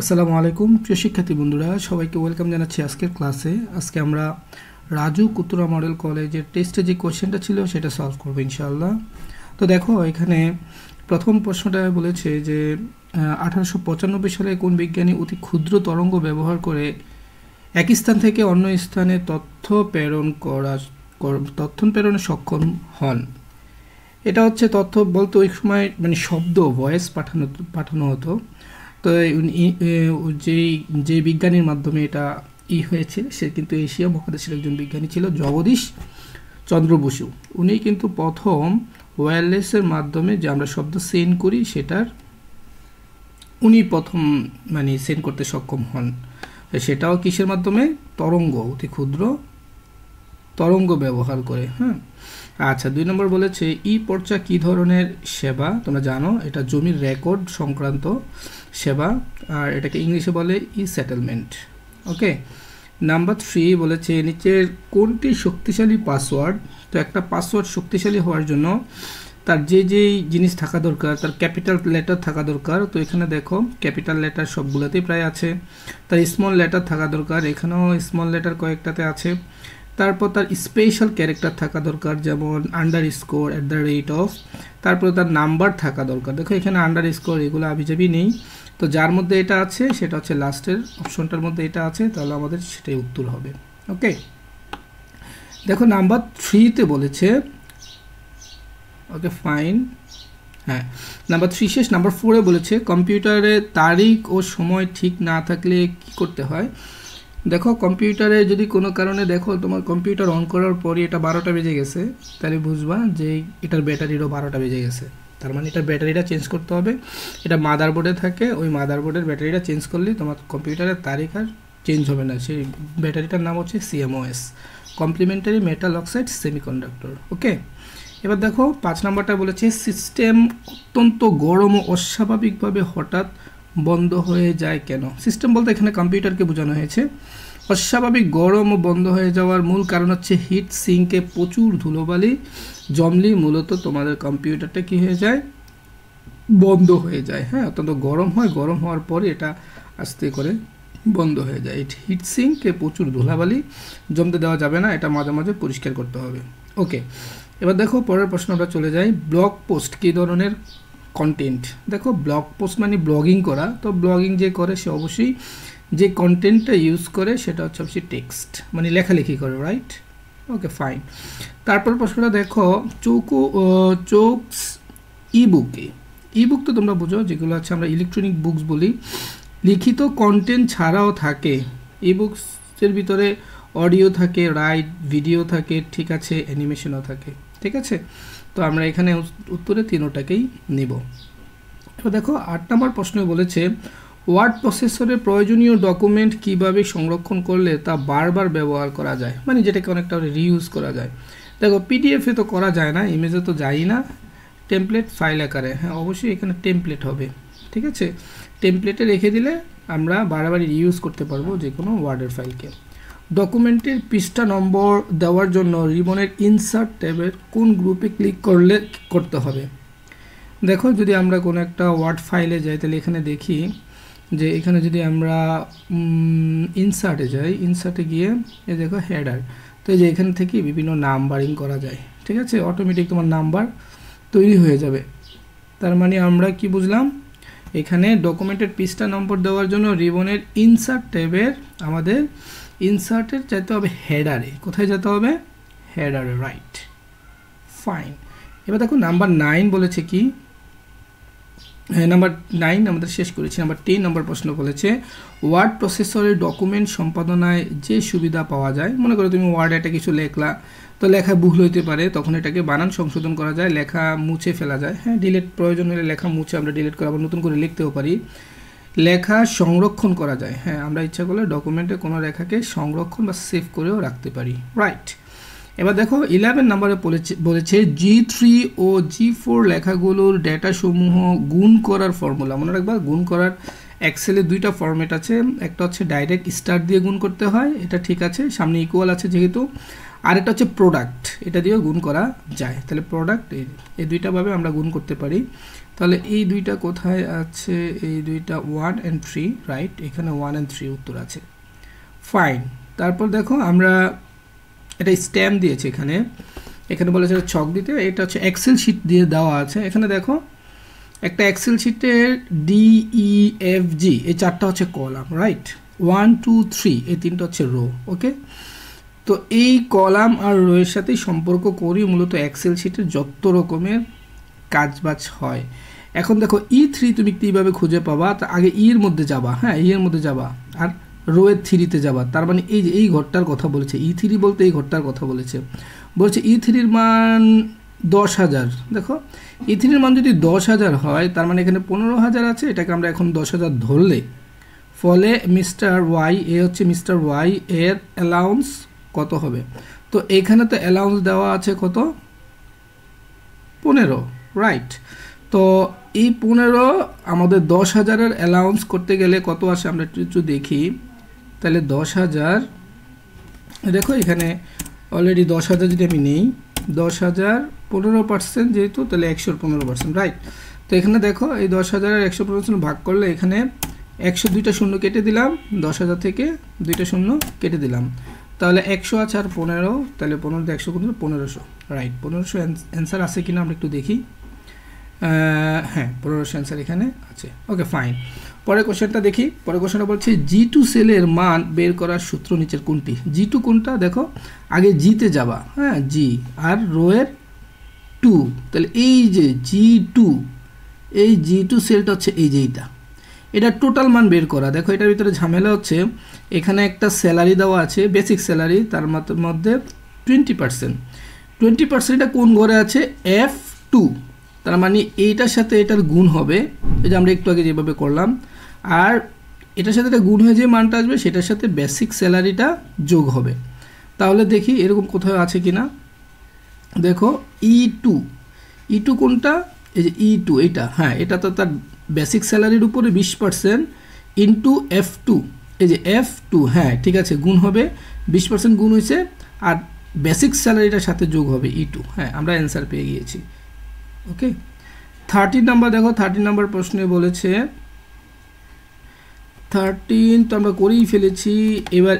আসসালামু আলাইকুম প্রিয় শিক্ষার্থী বন্ধুরা, সবাইকে ওয়েলকাম জানাচ্ছি আজকের ক্লাসে। আজকে আমরা রাজু কুতুরা মডেল কলেজের টেস্টে যে কোশ্চেনটা ছিল সেটা সলভ করবো ইনশাআল্লাহ। তো দেখো, এখানে প্রথম প্রশ্নটা বলেছে যে 1895 সালে কোন বিজ্ঞানী অতি ক্ষুদ্র তরঙ্গ ব্যবহার করে এক স্থান থেকে অন্য স্থানে তথ্য প্রেরণে সক্ষম হন। এটা হচ্ছে তথ্য বলতে ওই সময় মানে শব্দ ভয়েস পাঠানো হতো। তো যে বিজ্ঞানীর মাধ্যমে এটা হয়েছে সে কিন্তু এশিয়া মহাদেশের একজন বিজ্ঞানী ছিল, জগদীশ চন্দ্র বসু। উনি কিন্তু প্রথম ওয়্যারলেসের মাধ্যমে যে আমরা শব্দ সেন্ড করি সেটার উনি প্রথম মানে সেন্ড করতে সক্ষম হন। সেটাও কিসের মাধ্যমে? তরঙ্গ, অতি ক্ষুদ্র তরঙ্গ ব্যবহার করে। হ্যাঁ, আচ্ছা, 2 নম্বর বলেছে পর্চা কি ধরনের সেবা? তোমরা জানো এটা জমির রেকর্ড সংক্রান্ত সেবা, আর এটাকে ইংলিশে বলে সেটেলমেন্ট। ওকে, নাম্বার 3 বলেছে নিচের কোনটি শক্তিশালী পাসওয়ার্ড? তো একটা পাসওয়ার্ড শক্তিশালী হওয়ার জন্য তার যেই জিনিস থাকা দরকার, তার ক্যাপিটাল লেটার থাকা দরকার। তো এখানে দেখো ক্যাপিটাল লেটার সবগুলোতেই প্রায় আছে। তার স্মল লেটার থাকা দরকার, এখানেও স্মল লেটার কয়েকটাতে আছে। তারপর তার স্পেশাল ক্যারেক্টার থাকা দরকার, যেমন আন্ডারস্কোর, @, তারপর তার নাম্বার থাকা দরকার। দেখো এখানে আন্ডারস্কোর এগুলো আবিজাবি নেই। তো যার মধ্যে এটা আছে সেটা হচ্ছে লাস্টের অপশনটার মধ্যে এটা আছে, তাহলে আমাদের সেটাই উত্তর হবে। ওকে, দেখো নাম্বার 3তে বলেছে, ওকে ফাইন, হ্যাঁ নাম্বার 3 শেষ। নাম্বার 4-এ বলেছে কম্পিউটারে তারিখ ও সময় ঠিক না থাকলে কি করতে হয়? দেখো কম্পিউটারে যদি কোনো কারণে দেখো তোমার কম্পিউটার অন করার পরই এটা 12টা বেজে গেছে, তাহলে বুঝবা যে এটার ব্যাটারিরও 12টা বেজে গেছে। তার মানে এটার ব্যাটারিটা চেঞ্জ করতে হবে। এটা মাদারবোর্ডে থাকে, ওই মাদারবোর্ডের ব্যাটারিটা চেঞ্জ করলে তোমার কম্পিউটারের তারিখ আর চেঞ্জ হবে না। সেই ব্যাটারিটার নাম হচ্ছে CMOS, complementary metal oxide semiconductor. Okay, এবার দেখো 5 নম্বরটা বলেছে সিস্টেম অত্যন্ত গরম ও অস্বাভাবিকভাবে হঠাৎ বন্ধ হয়ে যায় কেন? সিস্টেম বলতে এখানে কম্পিউটারকে বোঝানো হয়েছে। অস্বাভাবিক গরম ও বন্ধ হয়ে যাওয়ার মূল কারণ হচ্ছে হিট সিঙ্কে প্রচুর ধুলোবালি জমলি মূলত তোমাদের কম্পিউটারটা কি হয়ে যায়? বন্ধ হয়ে যায়। হ্যাঁ, অত্যন্ত গরম হয়, গরম হওয়ার পরে এটা আস্তে করে বন্ধ হয়ে যায়। হিট সিঙ্কে প্রচুর ধুলাবালি জমতে দেওয়া যাবে না, এটা মাঝে মাঝে পরিষ্কার করতে হবে। ওকে, এবার দেখো পরের প্রশ্ন আমরা চলে যাই। ব্লগ পোস্ট কী ধরনের কন্টেন্ট? দেখো ব্লগ পোস্ট মানে ব্লগিং করা। তো ব্লগিং যে করে সে অবশ্যই যে কন্টেন্টটা ইউজ করে সেটা হচ্ছে অবশ্যই টেক্সট, মানে লেখালেখি করে, রাইট? Okay fine. তারপর প্রশ্নটা দেখো চোকস ইবুক তো তোমরা বুঝো, যেগুলো আছে আমরা ইলেকট্রনিক বুকস বলি। লিখিত কন্টেন্ট ছাড়াও থাকে ইবুকসের ভিতরে অডিও থাকে, রাইট, ভিডিও থাকে, ঠিক আছে, অ্যানিমেশনও থাকে, ঠিক আছে। তো আমরা এখানে উত্তরে তিনোটাকেই নিব। এবার দেখো 8 নম্বর প্রশ্নে বলেছে ওয়ার্ড প্রসেসরে প্রয়োজনীয় ডকুমেন্ট কিভাবে সংরক্ষণ করলে তা বারবার ব্যবহার করা যায়, মানে যেটাকে অনেকটা রিইউজ করা যায়। দেখো পিডিএফে তো করা যায় না, ইমেজে তো যাই না, টেমপ্লেট ফাইল আকারে, হ্যাঁ অবশ্যই এখানে টেমপ্লেট হবে, ঠিক আছে। টেমপ্লেটে রেখে দিলে আমরা বারবার রিইউজ করতে পারবো যে কোনো ওয়ার্ডের ফাইলকে। ডকুমেন্টের পৃষ্ঠা নম্বর দেওয়ার জন্য রিবনের ইনসার্ট ট্যাবের কোন গ্রুপে ক্লিক করতে হবে? দেখো যদি আমরা কোনো একটা ওয়ার্ড ফাইলে যাই তাহলে এখানে দেখি যে এখানে যদি আমরা ইনসার্টে যাই, ইনসার্টে গিয়ে এই দেখো হেডার, তো এই যে এখান থেকে বিভিন্ন নাম্বারিং করা যায়, ঠিক আছে, অটোমেটিক তোমার নাম্বার তৈরি হয়ে যাবে। তার মানে আমরা কি বুঝলাম? এখানে ডকুমেন্টের পৃষ্ঠা নম্বর দেওয়ার জন্য রিবনের ইনসার্ট ট্যাবের আমাদের ইনসার্টের যেতে হবে হেডারে। কোথায় যেতে হবে? হেডারে, রাইট, ফাইন। এবার দেখো নাম্বার 9 বলেছে কি, হ্যাঁ নাম্বার 9 আমাদের শেষ করেছি। নাম্বার 10 নম্বর প্রশ্ন বলেছে ওয়ার্ড প্রসেসরের ডকুমেন্ট সম্পাদনায় যে সুবিধা পাওয়া যায়। মনে করো তুমি ওয়ার্ডে একটা কিছু লেখলা, তো লেখা ভুল হইতে পারে, তখন এটাকে বানান সংশোধন করা যায়, লেখা মুছে ফেলা যায়। হ্যাঁ, ডিলিট প্রয়োজন হলে লেখা মুছে আমরা ডিলিট করে আবার নতুন করে লিখতেও পারি। লেখা সংরক্ষণ করা যায়, হ্যাঁ আমরা ইচ্ছা করলে ডকুমেন্টে কোনো লেখাকে সংরক্ষণ বা সেভ করেও রাখতে পারি, রাইট। এবার দেখো 11 নম্বরে বলেছে G3 ও G4 লেখাগুলোর ডেটাসমূহ গুণ করার ফর্মুলা। মনে রাখবা গুণ করার এক্সেলে 2টা ফরম্যাট আছে, একটা হচ্ছে ডাইরেক্ট স্টার দিয়ে গুণ করতে হয়, এটা ঠিক আছে, সামনে ইকুয়াল আছে যেহেতু, আর এটা হচ্ছে প্রোডাক্ট, এটা দিয়েও গুণ করা যায়। তাহলে প্রোডাক্ট এই 2টা ভাবে আমরা গুণ করতে পারি। তাহলে এই দুইটা কোথায় আছে? এই দুইটা 1 and 3, রাইট? এখানে 1 and 3 উত্তর আছে। ফাইন। তারপর দেখো আমরা এটা স্ট্যাম্প দিয়েছি এখানে, এখানে বলেছে ছক দিতে, এটা হচ্ছে এক্সেল শিট দিয়ে দেওয়া আছে। এখানে দেখো একটা এক্সেল শিটের DEFG এই চারটা হচ্ছে কলাম, রাইট? 1 2 3 এই তিনটা হচ্ছে রো। ওকে, তো এই কলাম আর রো এর সাথে সম্পর্ক করি মূলত এক্সেল শিটের যত রকমের কাজবাজ হয়। এখন দেখো E3 তুমি কীভাবে খুঁজে পাবা? তা আগে এর মধ্যে যাবা, হ্যাঁ এর মধ্যে যাবা, আর রো এর 3-তে যাবা। তার মানে এই যে এই ঘরটার কথা বলেছে, E3 বলতে এই ঘরটার কথা বলেছে। বলছে E3-র মান 10,000। দেখো E3-র মান যদি 10,000 হয়, তার মানে এখানে 15,000 আছে, এটাকে আমরা এখন 10,000 ধরলে, ফলে মিস্টার ওয়াই, এ হচ্ছে মিস্টার ওয়াই এর অ্যালাউন্স কত হবে? তো এখানে তো অ্যালাউন্স দেওয়া আছে কত? 15, রাইট? তো এই 15 আমাদের 10,000-এর অ্যালাউন্স করতে গেলে কত আসে আমরা একটু দেখি। তাহলে 10,000, দেখো এখানে অলরেডি 10,000 যদি আমি নিই, 10,000 15% যেহেতু, তাহলে 100-র 15%, রাইট? তো এখানে দেখো এই 10,000-এর 100% ভাগ করলে এখানে 100 দুইটা শূন্য কেটে দিলাম, 10,000 থেকে দুইটা শূন্য কেটে দিলাম, তাহলে 100 আছে আর 15, তাহলে 15 দিয়ে 100 গুণ 1500, রাইট? 1500 অ্যান্সার আছে কিনা আমরা একটু দেখি। হ্যাঁ 1500 অ্যান্সার এখানে আছে। ওকে ফাইন, পরের কোশ্চেনটা দেখি। পরের কোশ্চেনটা বলছে G2 সেলের মান বের করার সূত্র নিচের কোনটি? G2 কোনটা? দেখো আগে জিতে যাবা, হ্যাঁ জি, আর রো এর 2, তাহলে এই যে G2, এই G2 সেলটা হচ্ছে এই যে এটা টোটাল মান বের করা। দেখো এটার ভিতরে ঝামেলা হচ্ছে, এখানে একটা স্যালারি দেওয়া আছে, বেসিক স্যালারি, তার মধ্যে 20%, এটা কোন ঘরে আছে? F2, তার মানে এইটার সাথে এটার গুণ হবে, এই যে আমরা একটু আগে যেভাবে করলাম, আর এটার সাথে এটা গুণ হয়ে যে মানটা আসবে সেটার সাথে বেসিক স্যালারিটা যোগ হবে। তাহলে দেখি এরকম কোথাও আছে কিনা। দেখো E2 কোনটা? এই যে E2 এটা, হ্যাঁ এটা তো তার বেসিক স্যালারির উপরে 20% ইন্টু F2, এই যে F2, হ্যাঁ ঠিক আছে, গুণ হবে, 20% গুণ হয়েছে, আর বেসিক স্যালারিটার সাথে যোগ হবে E2। হ্যাঁ আমরা অ্যান্সার পেয়ে গিয়েছি। ওকে, 13 নাম্বার দেখো, 13 নাম্বার প্রশ্নে বলেছে 13 তো আমরা করেই ফেলেছি। এবার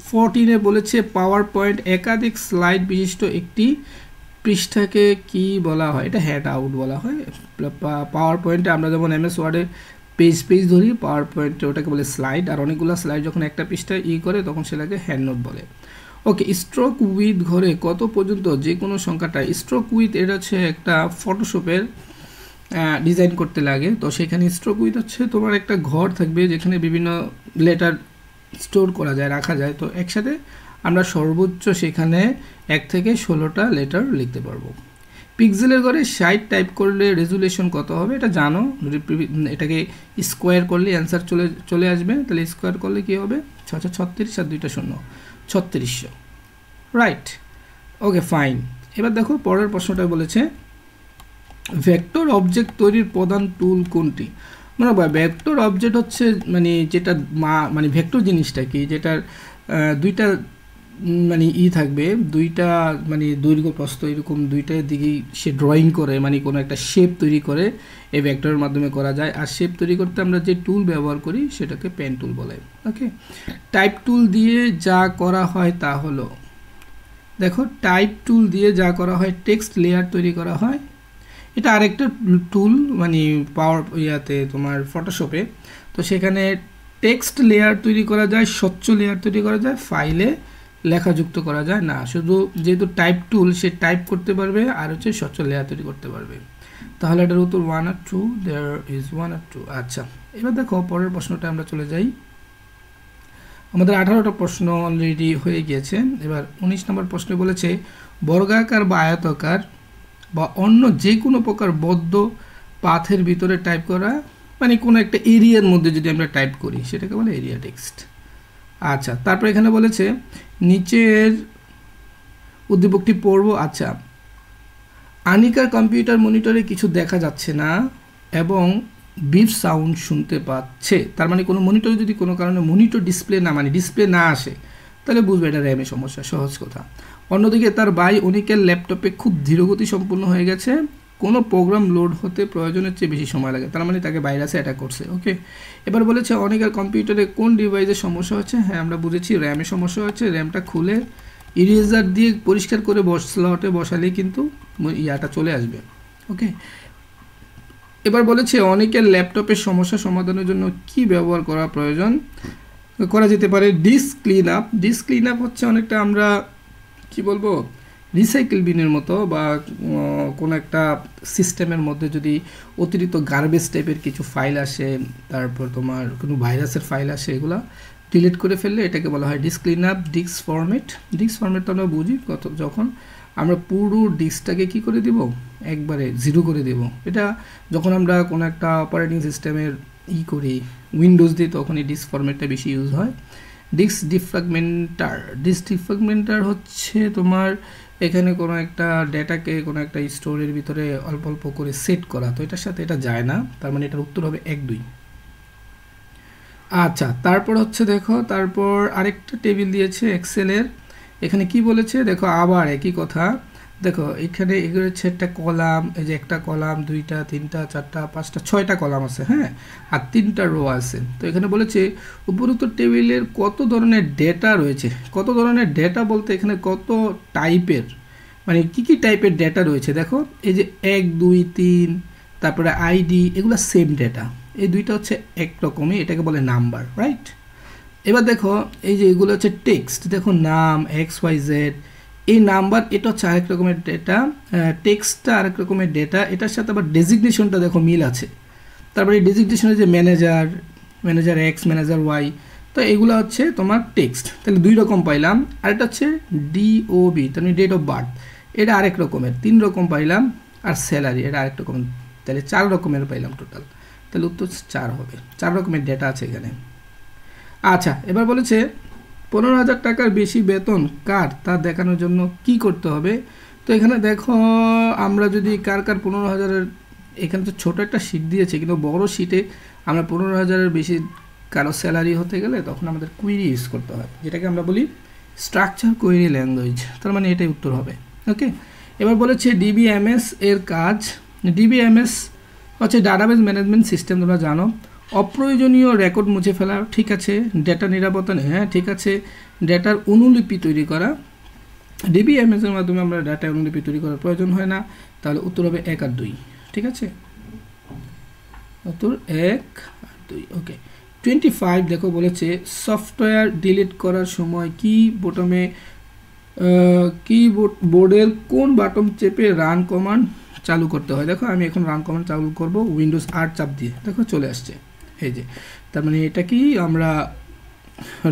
14-এ বলেছে পাওয়ার পয়েন্ট একাধিক স্লাইড বিশিষ্ট একটি পৃষ্ঠাকে কি বলা হয়? এটা হ্যান্ড আউট বলা হয়। পাওয়ার পয়েন্টে আমরা যেমন MS ওয়ার্ডে পেজ ধরি, পাওয়ার পয়েন্টে ওটাকে বলে স্লাইড, আর অনেকগুলো স্লাইড যখন একটা পৃষ্ঠায় করে তখন সেটাকে হ্যান্ড নোট বলে। ওকে, স্ট্রোক উইথ ঘরে কত পর্যন্ত যে কোনো সংখ্যাটা, স্ট্রোক উইথ এটা হচ্ছে একটা ফটোশপের ডিজাইন করতে লাগে, তো সেখানে স্ট্রোক উইথ হচ্ছে তোমার একটা ঘর থাকবে যেখানে বিভিন্ন লেটার স্টোর করা যায়, রাখা যায়, তো একসাথে আমরা সর্বোচ্চ সেখানে 1 থেকে 16টা লেটার লিখতে পারবো। পিক্সেলের ঘরে 60 টাইপ করলে রেজুলেশন কত হবে? এটা জানো, এটাকে স্কোয়ার করলে অ্যান্সার চলে আসবে, তাহলে স্কোয়ার করলে কি হবে? 636 আর 2টা শূন্য, 3600, রাইট? Okay fine. এবার দেখো পরের প্রশ্নটা বলেছে ভেক্টর অবজেক্ট তৈরির প্রধান টুল কোনটি? মানে ভেক্টর অবজেক্ট হচ্ছে মানে যেটা মানে ভেক্টর জিনিসটা কি, যেটার দুইটা মানে থাকবে, দুইটা মানে দৈর্ঘ্য প্রস্থ এরকম দুইটার দিকেই সে ড্রয়িং করে, মানে কোনো একটা শেপ তৈরি করে, এই ভেক্টরের মাধ্যমে করা যায়। আর শেপ তৈরি করতে আমরা যে টুল ব্যবহার করি সেটাকে পেন টুল বলে। ওকে, টাইপ টুল দিয়ে যা করা হয় তা হলো, দেখো টাইপ টুল দিয়ে যা করা হয় টেক্সট লেয়ার তৈরি করা হয়, এটা আরেকটা টুল মানে পাওয়ার তোমার ফটোশপে, তো সেখানে টেক্সট লেয়ার তৈরি করা যায়, স্বচ্ছ লেয়ার তৈরি করা যায়, ফাইলে লেখা যুক্ত করা যায় না, শুধু যেহেতু টাইপ টুল সে টাইপ করতে পারবে আর হচ্ছে স্বচ্ছ লেয়ার তৈরি করতে পারবে। তাহলে এটার উত্তর 1 আর 2, দেয়ার ইজ 1 আর 2। আচ্ছা, এবার দেখো পরের প্রশ্নটা আমরা চলে যাই। আমাদের 18টা প্রশ্ন অলরেডি হয়ে গিয়েছে। এবার 19 নম্বর প্রশ্নে বলেছে বর্গাকার বা আয়তাকার বা অন্য যে কোনো প্রকার বদ্ধ পাথের ভিতরে টাইপ করা, মানে কোনো একটা এরিয়ার মধ্যে যদি আমরা টাইপ করি সেটাকে বলে এরিয়া টেক্সট। আচ্ছা, তারপর এখানে বলেছে নিচের উদ্দীপকটি পড়ব। আচ্ছা, আনিকার কম্পিউটার মনিটরে কিছু দেখা যাচ্ছে না এবং বিপ সাউন্ড শুনতে পাচ্ছে, তার মানে কোনো মনিটরে যদি কোনো কারণে মনিটর ডিসপ্লে না আসে তাহলে বুঝবে এটা র্যামের সমস্যা, সহজ কথা। অন্যদিকে তার ভাই অনিকের ল্যাপটপে খুব ধীরগতি সম্পূর্ণ হয়ে গেছে কোনো প্রোগ্রাম লোড হতে প্রয়োজনের চেয়ে বেশি সময় লাগে, তার মানে তাকে ভাইরাসে অ্যাটাক করছে। ওকে, এবার বলেছে অনেকের কম্পিউটারে কোন ডিভাইসের সমস্যা হচ্ছে। হ্যাঁ, আমরা বুঝেছি র্যামের সমস্যা হচ্ছে। র্যামটা খুলে ইরেজার দিয়ে পরিষ্কার করে স্লটে বসালেই কিন্তু ইয়াটা চলে আসবে। ওকে, এবার বলেছে অনেকের ল্যাপটপের সমস্যা সমাধানের জন্য কি ব্যবহার করা প্রয়োজন করা যেতে পারে। Disk clean up. Disk clean up হচ্ছে অনেকটা আমরা কি বলবো রিসাইকেল বিনের মতো, বা কোনো একটা সিস্টেমের মধ্যে যদি অতিরিক্ত গার্বেজ টাইপের কিছু ফাইল আসে, তারপর তোমার কোনো ভাইরাসের ফাইল আসে, এগুলো ডিলিট করে ফেললে এটাকে বলা হয় disk clean up. Disk format. Disk format তো আমরা বুঝি যখন আমরা পুরো ডিস্কটাকে কি করে দিব, একবারে জিরো করে দেব। এটা যখন আমরা কোনো একটা অপারেটিং সিস্টেমের করি উইন্ডোজ দিয়ে, তখন এই ডিস্ক ফরম্যাটটা বেশি ইউজ হয়। Disk defragmenter. ডিস্ক ডিফ্র্যাগমেন্টার হচ্ছে তোমার এখানে কোনো একটা ডেটাকে কোনো একটা স্টোরের ভিতরে অল্প অল্প করে সেট করা, তো এটার সাথে এটা যায় না, তার মানে এটার উত্তর হবে 1, 2। আচ্ছা, তারপর হচ্ছে দেখো, তারপর আরেকটা টেবিল দিয়েছে এক্সেলের। এখানে কি বলেছে দেখো, আবার একই কথা। দেখো এখানে এগুলো হচ্ছে একটা কলাম, এই যে একটা কলাম, 2টা 3টা 4টা 5টা 6টা কলাম আছে, হ্যাঁ, আর 3টা রো আছে। তো এখানে বলেছে উপরোক্ত টেবিলের কত ধরনের ডেটা রয়েছে। কত ধরনের ডেটা বলতে এখানে কত টাইপের, মানে কি কি টাইপের ডেটা রয়েছে। দেখো এই যে 1 2 3, তারপরে আইডি, এগুলো সেম ডেটা। এই দুইটা হচ্ছে একরকমই, এটাকে বলে নাম্বার, রাইট। এবার দেখো এই যে এগুলো হচ্ছে টেক্সট। দেখো নাম XYZ, এই নাম্বার, এটা হচ্ছে আরেক রকমের ডেটা। টেক্সটটা আরেক রকমের ডেটা। এটার সাথে আবার ডেজিগনেশনটা দেখো মিল আছে। তারপরে এই ডেজিগনেশনের যে manager, manager X, manager Y, তো এগুলো হচ্ছে তোমার টেক্সট। তাহলে 2 রকম পাইলাম। আর এটা হচ্ছে DOB, তার মানে ডেট অফ বার্থ, এটা আরেক রকমের। 3 রকম পাইলাম। আর স্যালারি, এটা আরেক রকম। তাহলে 4 রকমের পাইলাম টোটাল। তাহলে উত্তর 4 হবে। 4 রকমের ডেটা আছে এখানে। আচ্ছা, এবার বলেছে 15,000 টাকার বেশি বেতন কার তা দেখানোর জন্য কি করতে হবে। তো এখানে দেখো আমরা যদি কার 15,000-এর, এখানে তো ছোটো একটা শিট দিয়েছে, কিন্তু বড় শিটে আমরা 15,000-এর বেশি কারো স্যালারি হতে গেলে তখন আমাদের কুইরি ইউজ করতে হয়, যেটাকে আমরা বলি স্ট্রাকচার কোয়েরি ল্যাঙ্গুয়েজ। তার মানে এটাই উত্তর হবে। ওকে, এবার বলেছে DBMS এর কাজ। DBMS হচ্ছে ডাটাবেস ম্যানেজমেন্ট সিস্টেম, তোমরা জানো। অপ্রয়োজনীয় রেকর্ড মুছে ফেলা, ঠিক আছে। ডেটা নিরাপত্তা, হ্যাঁ ঠিক আছে। ডেটার অনুলিপি তৈরি করা। DBMS এর মাধ্যমে আমরা ডেটার অনুলিপি তৈরি করার প্রয়োজন হয় না। তাহলে উত্তর হবে 1 আর 2, ঠিক আছে। উত্তর 1 আর 2। ওকে, 25 দেখো বলেছে সফটওয়্যার ডিলিট করার সময় বোর্ডের কোন বাটন চেপে রান কমান্ড চালু করতে হয়। দেখো আমি এখন রান কমান্ড চালু করব উইন্ডোজ R চাপ দিয়ে, দেখো চলে আসছে এই যে। তার মানে এটা কি আমরা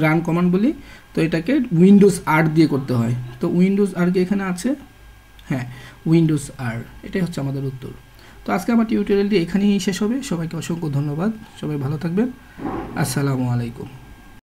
রান কমান্ড বলি। তো এটাকে উইন্ডোজ R দিয়ে করতে হয়। তো উইন্ডোজ R কি এখানে আছে? হ্যাঁ, উইন্ডোজ R, এটাই হচ্ছে আমাদের উত্তর। তো আজকে আমার টিউটোরিয়ালটি এখানেই শেষ হবে। সবাইকে অসংখ্য ধন্যবাদ। সবাই ভালো থাকবেন। আসসালামু আলাইকুম।